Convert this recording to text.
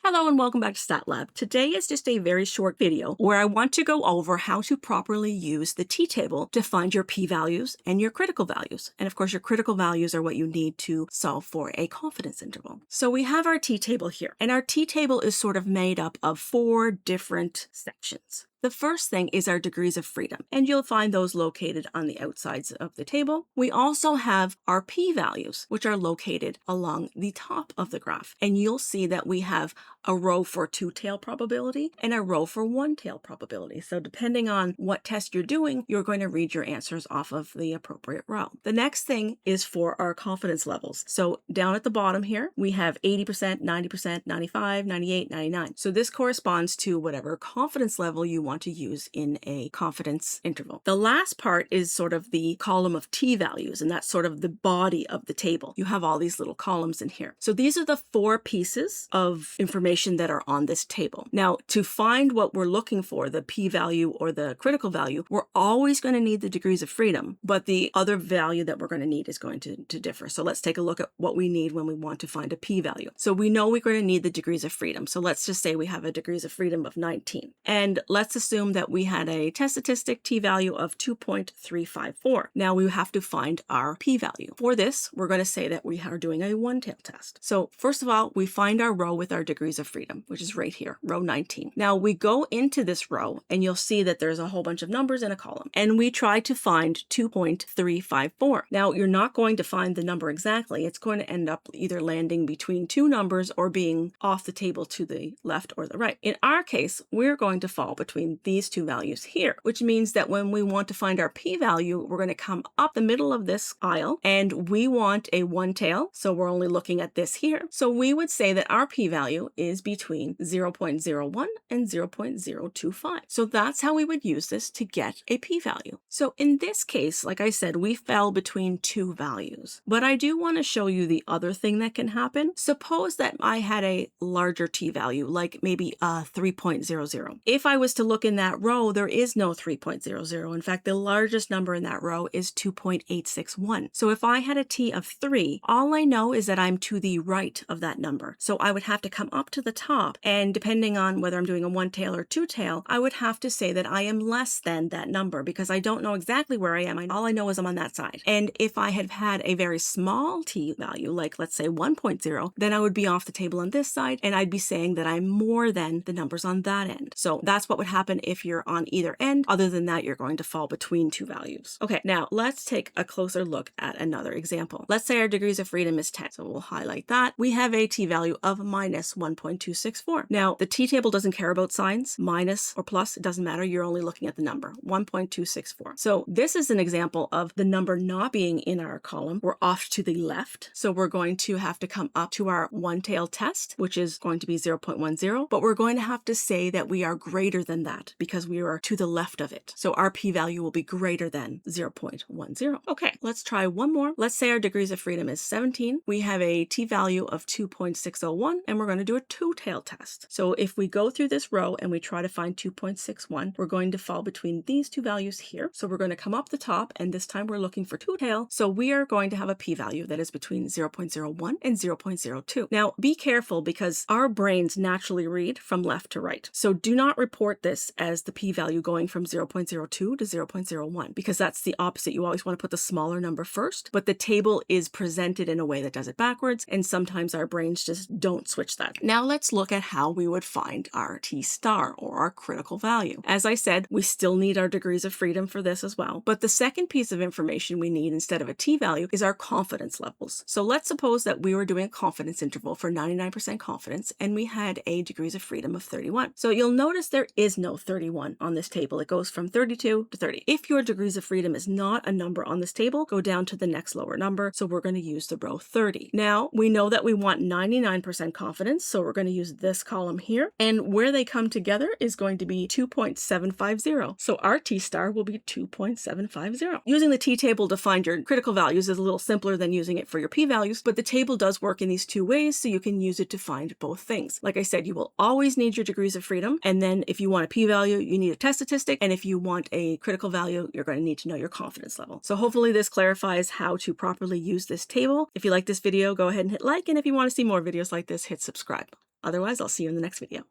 Hello and welcome back to StatLab. Today is just a very short video where I want to go over how to properly use the t-table to find your p-values and your critical values. And of course, your critical values are what you need to solve for a confidence interval. So we have our t-table here, and our t-table is sort of made up of 4 different sections. The first thing is our degrees of freedom, and you'll find those located on the outsides of the table. We also have our p-values, which are located along the top of the graph. And you'll see that we have a row for 2-tail probability and a row for 1-tail probability. So depending on what test you're doing, you're going to read your answers off of the appropriate row. The next thing is for our confidence levels. So down at the bottom here, we have 80%, 90%, 95, 98, 99. So this corresponds to whatever confidence level you want to use in a confidence interval. The last part is sort of the column of t-values, and that's sort of the body of the table. You have all these little columns in here. So these are the 4 pieces of information that are on this table. Now, to find what we're looking for, the p-value or the critical value, we're always going to need the degrees of freedom, but the other value that we're going to need is going to differ. So let's take a look at what we need when we want to find a p-value. So we know we're going to need the degrees of freedom. So let's just say we have a degrees of freedom of 19. And let's assume that we had a test statistic t-value of 2.354. Now we have to find our p-value. For this, we're going to say that we are doing a 1-tail test. So first of all, we find our row with our degrees of freedom, which is right here, row 19. Now we go into this row and you'll see that there's a whole bunch of numbers in a column, and we try to find 2.354. Now you're not going to find the number exactly. It's going to end up either landing between 2 numbers or being off the table to the left or the right. In our case, we're going to fall between these 2 values here, which means that when we want to find our p-value, we're going to come up the middle of this aisle and we want a 1-tail. So we're only looking at this here. So we would say that our p-value is between 0.01 and 0.025. So that's how we would use this to get a p-value. So in this case, like I said, we fell between 2 values, but I do want to show you the other thing that can happen. Suppose that I had a larger t-value, like maybe 3.00. If I was to look in that row, there is no 3.00. In fact, the largest number in that row is 2.861. So if I had a t of 3, all I know is that I'm to the right of that number. So I would have to come up to the top, and depending on whether I'm doing a 1-tail or 2-tail, I would have to say that I am less than that number because I don't know exactly where I am. All I know is I'm on that side. And if I had had a very small t-value, like let's say 1.0, then I would be off the table on this side, and I'd be saying that I'm more than the numbers on that end. So that's what would happen if you're on either end. Other than that, you're going to fall between 2 values. Okay, now let's take a closer look at another example. Let's say our degrees of freedom is 10. So we'll highlight that. We have a t-value of minus 1.264. Now, the t-table doesn't care about signs, minus or plus, it doesn't matter. You're only looking at the number, 1.264. So this is an example of the number not being in our column. We're off to the left. So we're going to have to come up to our 1-tail test, which is going to be 0.10, but we're going to have to say that we are greater than that because we are to the left of it. So our p-value will be greater than 0.10. Okay, let's try one more. Let's say our degrees of freedom is 17. We have a t-value of 2.601, and we're going to do a 2-tail test. So if we go through this row and we try to find 2.61, we're going to fall between these 2 values here. So we're going to come up the top, and this time we're looking for 2-tail. So we are going to have a p-value that is between 0.01 and 0.02. Now, be careful because our brains naturally read from left to right. So do not report this as the p-value going from 0.02 to 0.01 because that's the opposite. You always want to put the smaller number first, but the table is presented in a way that does it backwards, and sometimes our brains just don't switch that. Now let's look at how we would find our t-star or our critical value. As I said, we still need our degrees of freedom for this as well, but the second piece of information we need instead of a t-value is our confidence levels. So let's suppose that we were doing a confidence interval for 99% confidence and we had a degrees of freedom of 31. So you'll notice there is no 31 on this table. It goes from 32 to 30. If your degrees of freedom is not a number on this table, go down to the next lower number. So we're going to use the row 30. Now we know that we want 99% confidence. So we're going to use this column here, and where they come together is going to be 2.750. So our t-star will be 2.750. Using the t-table to find your critical values is a little simpler than using it for your p-values, but the table does work in these 2 ways, so you can use it to find both things. Like I said, you will always need your degrees of freedom, and then if you want a p-value, you need a test statistic, and if you want a critical value, you're going to need to know your confidence level. So hopefully this clarifies how to properly use this table. If you like this video, go ahead and hit like, and if you want to see more videos like this, hit subscribe. Otherwise, I'll see you in the next video.